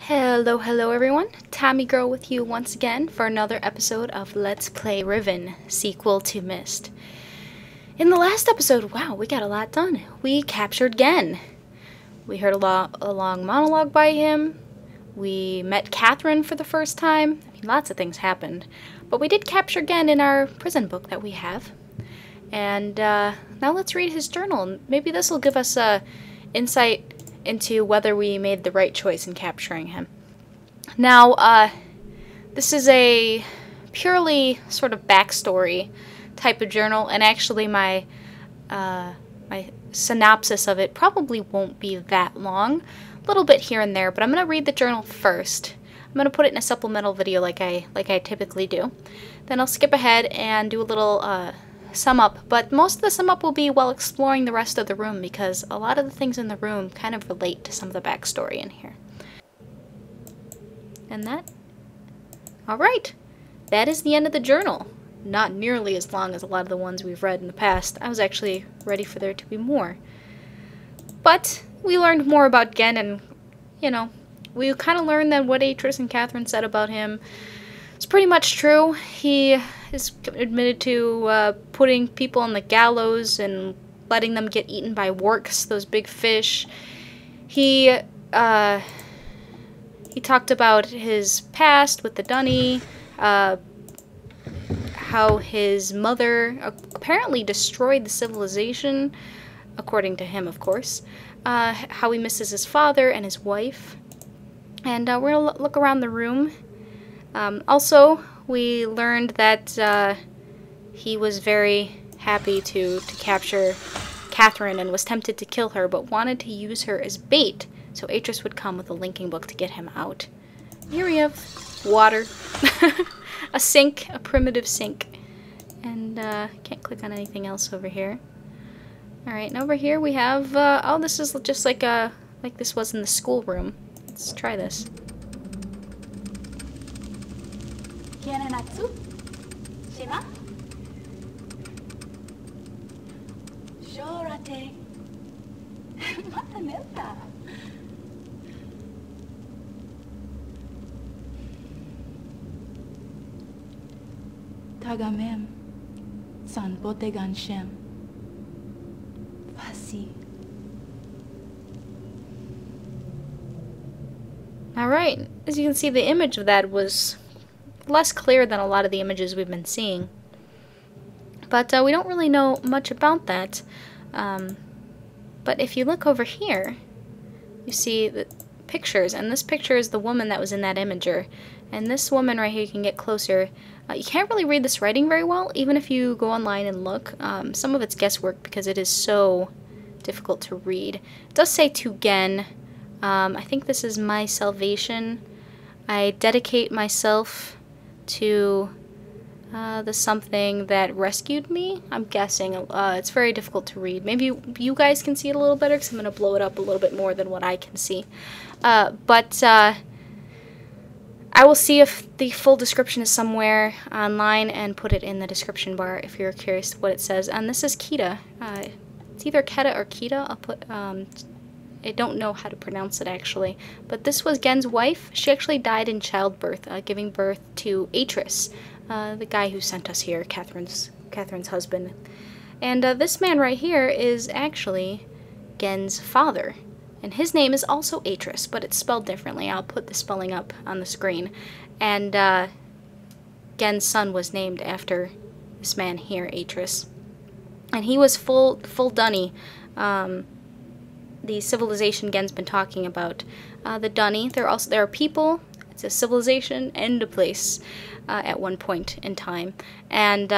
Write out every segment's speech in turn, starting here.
Hello everyone, Tommy Girl with you once again for another episode of Let's Play Riven, sequel to Myst. In the last episode, wow, we got a lot done. We captured Gehn. We heard a long monologue by him. We met Catherine for the first time. I mean, lots of things happened. But we did capture Gehn in our prison book that we have. And now let's read his journal. Maybe this will give us insight into whether we made the right choice in capturing him. Now, this is a purely sort of backstory type of journal, and actually my synopsis of it probably won't be that long. A little bit here and there, but I'm going to read the journal first. I'm going to put it in a supplemental video like I typically do. Then I'll skip ahead and do a little sum up, but most of the sum up will be while exploring the rest of the room because a lot of the things in the room kind of relate to some of the backstory in here. And that? Alright, that is the end of the journal. Not nearly as long as a lot of the ones we've read in the past. I was actually ready for there to be more. But we learned more about Gehn, and, you know, we kind of learned that what Atrus and Catherine said about him is pretty much true. He is admitted to putting people on the gallows and letting them get eaten by works, those big fish. He talked about his past with the Dunny, how his mother apparently destroyed the civilization, according to him, of course, how he misses his father and his wife. And we're going to look around the room. Also, we learned that he was very happy to capture Catherine and was tempted to kill her, but wanted to use her as bait, so Atrus would come with a linking book to get him out. Here we have water, a sink, a primitive sink, and can't click on anything else over here. Alright, and over here we have, oh, this is just like this was in the schoolroom. Let's try this. Tagamem san botegan shem fasi. Alright, as you can see, the image of that was less clear than a lot of the images we've been seeing. But we don't really know much about that. But if you look over here, you see the pictures, and this picture is the woman that was in that imager. And this woman right here, you can get closer. You can't really read this writing very well, even if you go online and look. Some of it's guesswork because it is so difficult to read. It does say to Gehn. I think this is my salvation. I dedicate myself to the something that rescued me. I'm guessing. It's very difficult to read. Maybe you guys can see it a little better because I'm going to blow it up a little bit more than what I can see. But I will see if the full description is somewhere online and put it in the description bar if you're curious what it says. And this is Keta. It's either Keta or Keta. I'll put... I don't know how to pronounce it actually, but this was Gehn's wife. She actually died in childbirth, giving birth to Atrus, the guy who sent us here, Catherine's husband. And this man right here is actually Gehn's father, and his name is also Atrus, but it's spelled differently. I'll put the spelling up on the screen. And Gehn's son was named after this man here, Atrus, and he was full Dunny. The civilization Gehn's been talking about. The Dunny, there are people, it's a civilization and a place at one point in time. And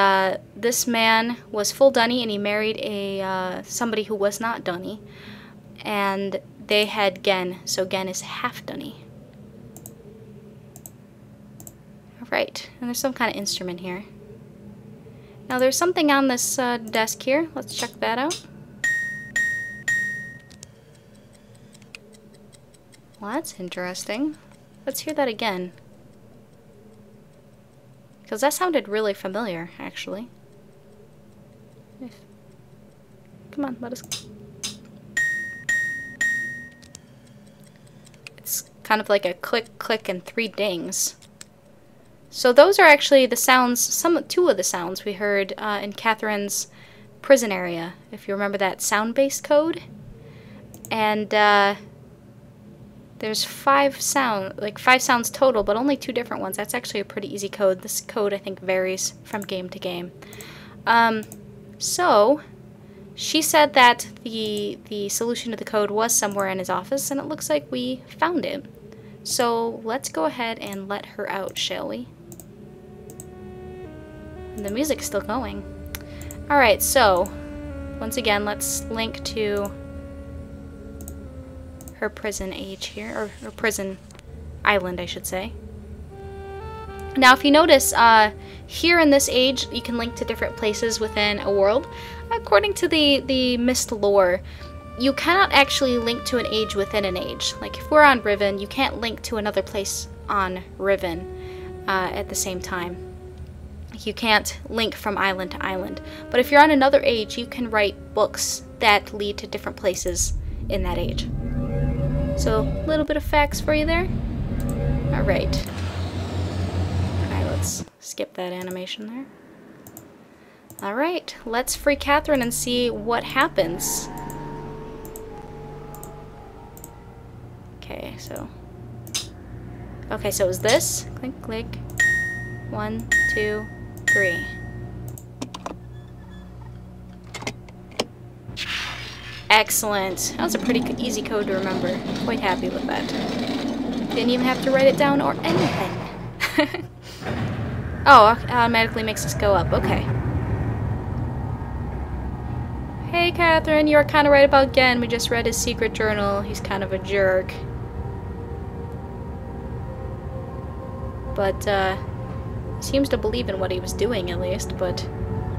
this man was full Dunny, and he married somebody who was not Dunny. And they had Gehn, so Gehn is half Dunny. Alright, and there's some kind of instrument here. Now there's something on this desk here. Let's check that out. Well, that's interesting. Let's hear that again. Because that sounded really familiar, actually. Come on, let us... kind of like a click, click, and 3 dings. So those are actually the sounds, two of the sounds we heard in Catherine's prison area, if you remember that sound-based code. And there's 5 sounds total, but only 2 different ones. That's actually a pretty easy code. This code, I think, varies from game to game. So she said that the solution to the code was somewhere in his office, and it looks like we found it. So let's go ahead and let her out, shall we? And the music's still going. Alright, so once again, let's link to her prison age here, or her prison island, I should say. Now, if you notice, here in this age, you can link to different places within a world. According to the Myst lore, you cannot actually link to an age within an age. Like, if we're on Riven, you can't link to another place on Riven at the same time. You can't link from island to island. But if you're on another age, you can write books that lead to different places in that age. So, a little bit of facts for you there. Alright. Alright, let's skip that animation there. Alright, let's free Catherine and see what happens. Okay, so it was this. Click, click. 1, 2, 3. Excellent. That was a pretty easy code to remember. Quite happy with that. Didn't even have to write it down or anything. Oh, it automatically makes us go up. Okay. Hey, Catherine, you are kind of right about Gehn. We just read his secret journal. He's kind of a jerk. But, he seems to believe in what he was doing, at least. But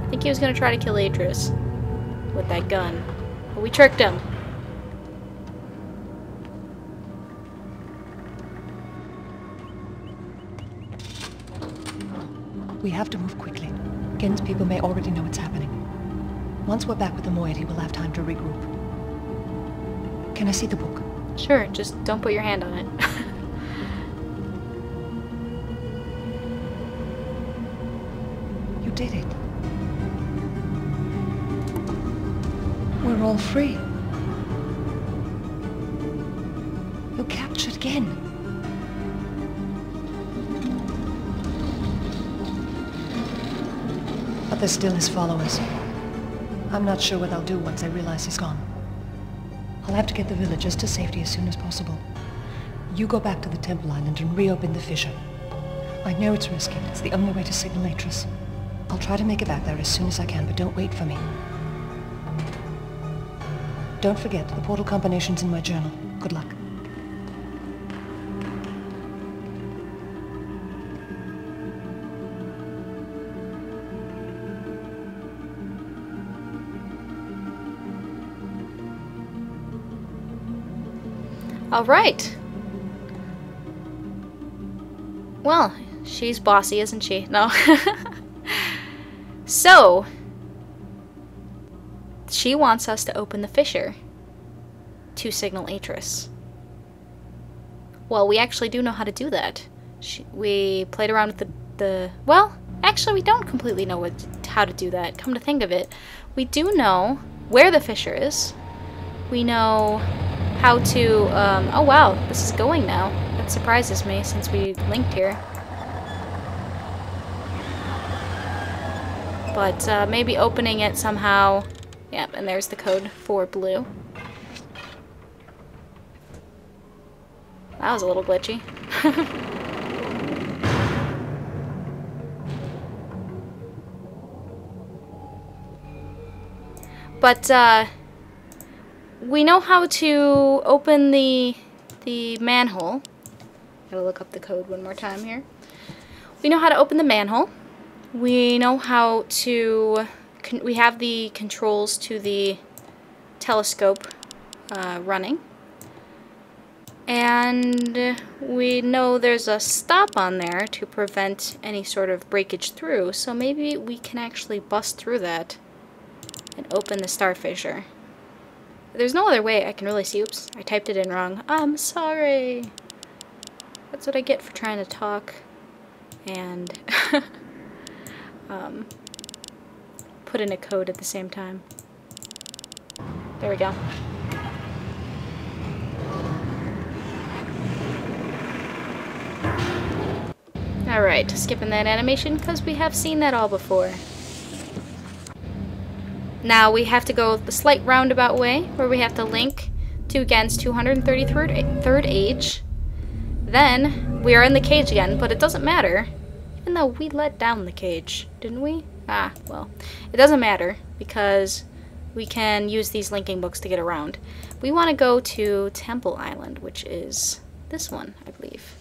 I think he was going to try to kill Atrus with that gun. But we tricked him. We have to move quickly. Gehn's people may already know what's happening. Once we're back with the moiety, we'll have time to regroup. Can I see the book? Sure, just don't put your hand on it. You did it. We're all free. You captured Gehn. But there's still his followers. I'm not sure what I'll do once I realize he's gone. I'll have to get the villagers to safety as soon as possible. You go back to the Temple Island and reopen the fissure. I know it's risky, but it's the only way to signal Atrus. I'll try to make it back there as soon as I can, but don't wait for me. Don't forget, the portal combination's in my journal. Good luck. All right. Well, she's bossy, isn't she? No. So, she wants us to open the fissure to signal Atrus. Well, we actually do know how to do that. We played around with the... Well, actually, we don't completely know how to do that. Come to think of it. We do know where the fissure is. We know how to... oh, wow. This is going now. That surprises me since we linked here. But maybe opening it somehow. Yep, and there's the code for blue. That was a little glitchy. But we know how to open the manhole. Gotta look up the code one more time here. We know how to open the manhole. We know how to... we have the controls to the telescope running. And we know there's a stop on there to prevent any sort of breakage through. So maybe we can actually bust through that and open the star fissure. There's no other way I can really see. Oops, I typed it in wrong. I'm sorry. That's what I get for trying to talk and put in a code at the same time. There we go. Alright, skipping that animation because we have seen that all before. Now we have to go the slight roundabout way where we have to link to Gehn's 233rd age. Then we are in the cage again, but it doesn't matter. Even though we let down the cage, didn't we? Ah, well, it doesn't matter because we can use these linking books to get around. We want to go to Temple Island, which is this one, I believe.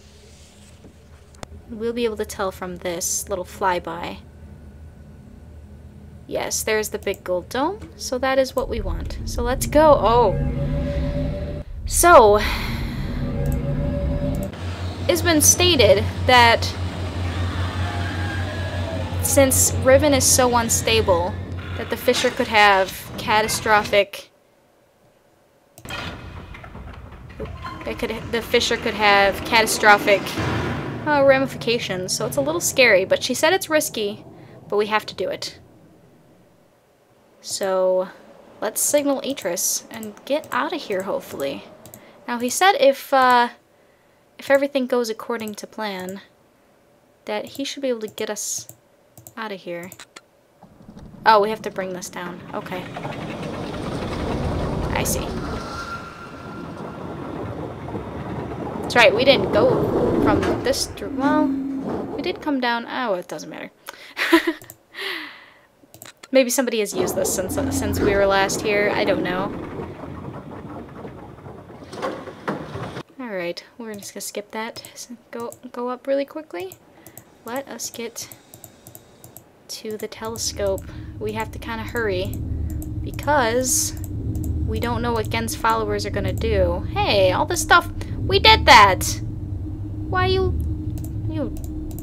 We'll be able to tell from this little flyby. Yes, there's the big gold dome, so that is what we want. So let's go. Oh. So, it's been stated that since Riven is so unstable, that the Fissure could have catastrophic... the Fissure could have catastrophic ramifications, so it's a little scary, but she said it's risky, but we have to do it. So, let's signal Atrus and get out of here, hopefully. Now, he said if everything goes according to plan, that he should be able to get us out of here. Oh, we have to bring this down. Okay. I see. That's right, we didn't go from this... Well, we did come down... Oh, it doesn't matter. Maybe somebody has used this since we were last here. I don't know. Alright, we're just gonna skip that. So go up really quickly. Let us get to the telescope. We have to kind of hurry because we don't know what Gehn's followers are gonna do. Hey, all this stuff... We did that! Why you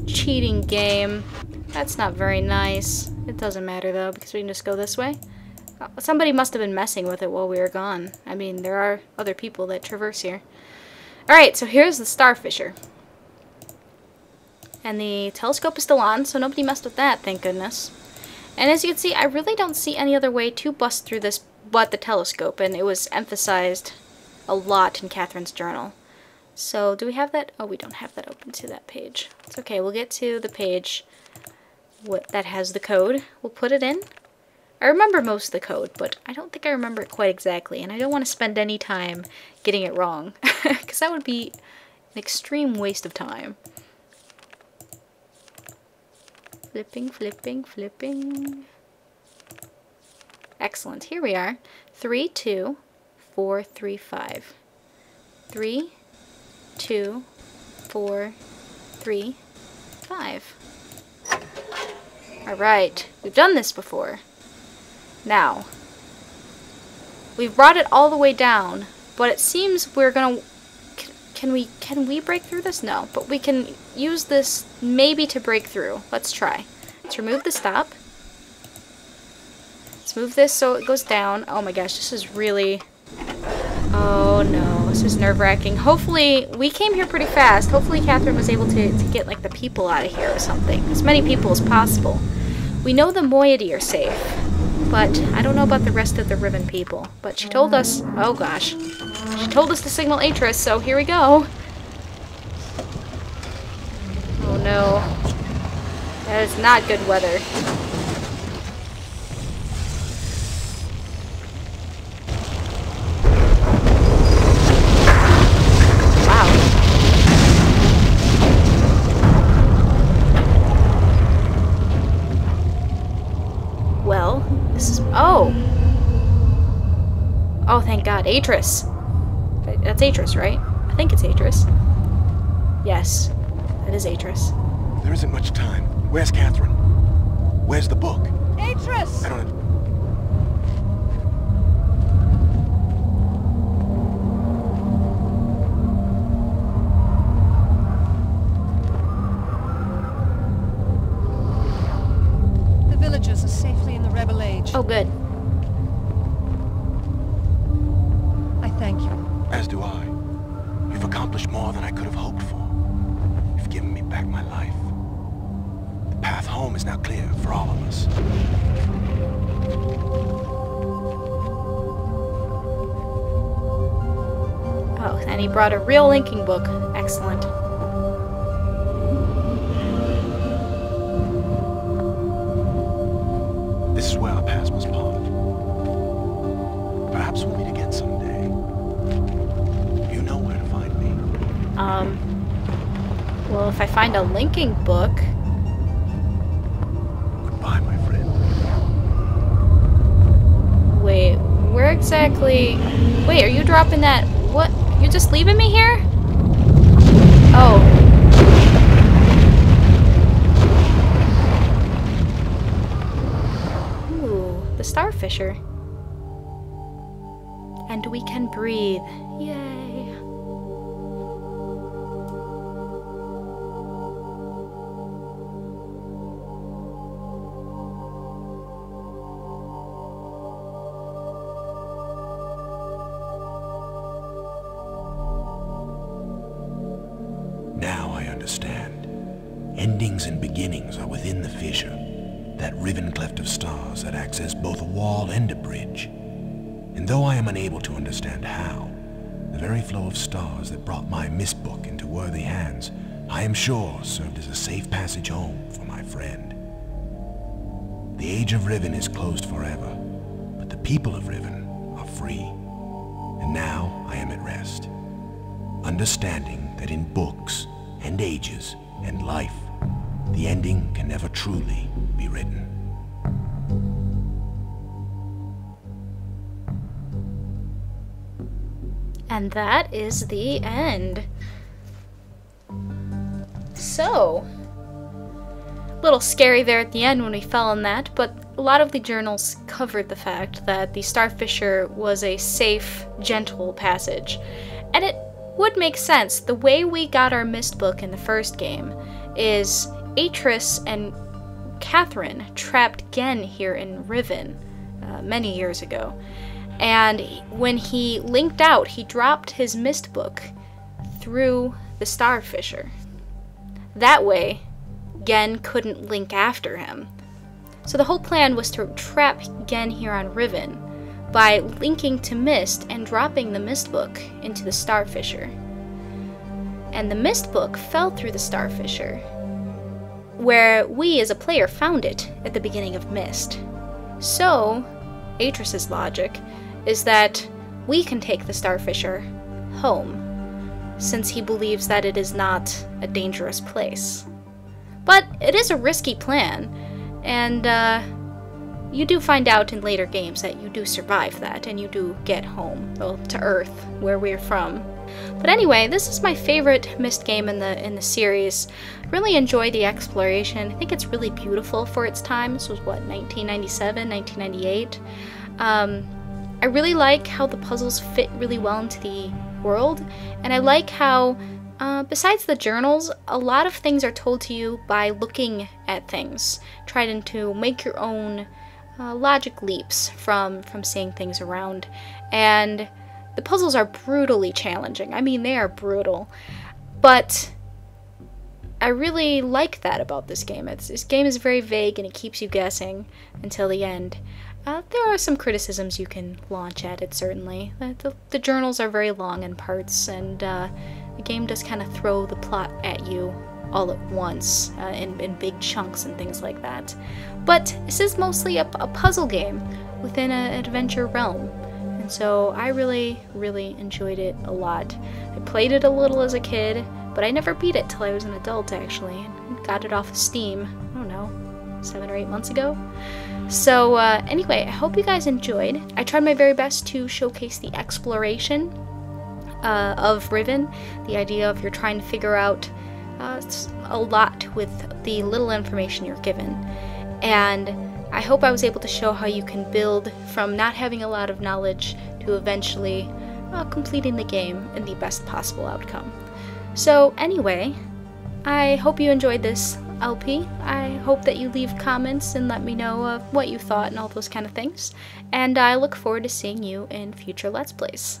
cheating game? That's not very nice. It doesn't matter though, because we can just go this way. Somebody must have been messing with it while we were gone. I mean, there are other people that traverse here. Alright, so here's the star fissure. And the telescope is still on, so nobody messed with that, thank goodness. And as you can see, I really don't see any other way to bust through this but the telescope, and it was emphasized a lot in Catherine's journal. So, do we have that? Oh, we don't have that open to that page. It's okay, we'll get to the page that has the code. We'll put it in. I remember most of the code, but I don't think I remember it quite exactly, and I don't want to spend any time getting it wrong, because that would be an extreme waste of time. Flipping, flipping, flipping. Excellent, here we are. 3, 2, 4, 3, 5. 3, 2, 4, 3, 5. Alright, we've done this before. Now, we've brought it all the way down, but it seems we're gonna... Can we break through this? No, but we can use this maybe to break through. Let's try. Let's remove the stop. Let's move this so it goes down. Oh my gosh, this is really... Oh no, this is nerve-wracking. Hopefully, we came here pretty fast. Hopefully Catherine was able to get like the people out of here or something. As many people as possible. We know the moiety are safe, but I don't know about the rest of the Riven people. But she told us, oh gosh, she told us to signal Atrus, so here we go. Oh no, that is not good weather. Oh! Oh, thank God. Atrus! That's Atrus, right? I think it's Atrus. Yes, that is Atrus. There isn't much time. Where's Catherine? Where's the book? Atrus! I don't... Villagers are safely in the rebel age. Oh, good. I thank you. As do I. You've accomplished more than I could have hoped for. You've given me back my life. The path home is now clear for all of us. Oh, and he brought a real linking book. Excellent. This is where our paths must part. Perhaps we'll meet again someday. You know where to find me. Well, if I find a linking book... Goodbye, my friend. Wait, where exactly... Wait, are you dropping that... What? You're just leaving me here? Oh. Ooh, the Star Fissure. And we can breathe. Yay. Now I understand. Endings and beginnings are within the fissure. That riven cleft of stars that access both a wall and a bridge. And though I am unable to understand how, the very flow of stars that brought my Myst book into worthy hands, I am sure served as a safe passage home for my friend. The age of Riven is closed forever, but the people of Riven are free. And now I am at rest, understanding that in books and ages and life, the ending can never truly be written. And that is the end. So, a little scary there at the end when we fell in that, but a lot of the journals covered the fact that the Star Fissure was a safe, gentle passage. And it would make sense. The way we got our Myst book in the first game is Atrus and Catherine trapped Gehn here in Riven many years ago. And when he linked out, he dropped his Myst book through the Star Fissure. That way, Gehn couldn't link after him. So the whole plan was to trap Gehn here on Riven by linking to Myst and dropping the Myst book into the Star Fissure. And the Myst book fell through the Star Fissure, where we as a player found it at the beginning of Myst. So, Atrus's logic is that we can take the Star Fissure home, since he believes that it is not a dangerous place. But it is a risky plan, and you do find out in later games that you do survive that, and you do get home, well, to Earth, where we're from. But anyway, this is my favorite Myst game in the series. I really enjoy the exploration. I think it's really beautiful for its time. This was, what, 1997, 1998? I really like how the puzzles fit really well into the world, and I like how, besides the journals, a lot of things are told to you by looking at things, trying to make your own logic leaps from seeing things around. And the puzzles are brutally challenging. I mean, they are brutal. But I really like that about this game. This game is very vague and it keeps you guessing until the end. There are some criticisms you can launch at it, certainly. The journals are very long in parts, and the game does kind of throw the plot at you all at once, in big chunks and things like that. But this is mostly a puzzle game within an adventure realm, and so I really, really enjoyed it a lot. I played it a little as a kid, but I never beat it till I was an adult, actually, and got it off of Steam, I don't know, 7 or 8 months ago. So anyway, I hope you guys enjoyed. I tried my very best to showcase the exploration of Riven, the idea of you're trying to figure out a lot with the little information you're given. And I hope I was able to show how you can build from not having a lot of knowledge to eventually completing the game in the best possible outcome. So anyway, I hope you enjoyed this LP. I hope that you leave comments and let me know what you thought and all those kind of things. And I look forward to seeing you in future Let's Plays.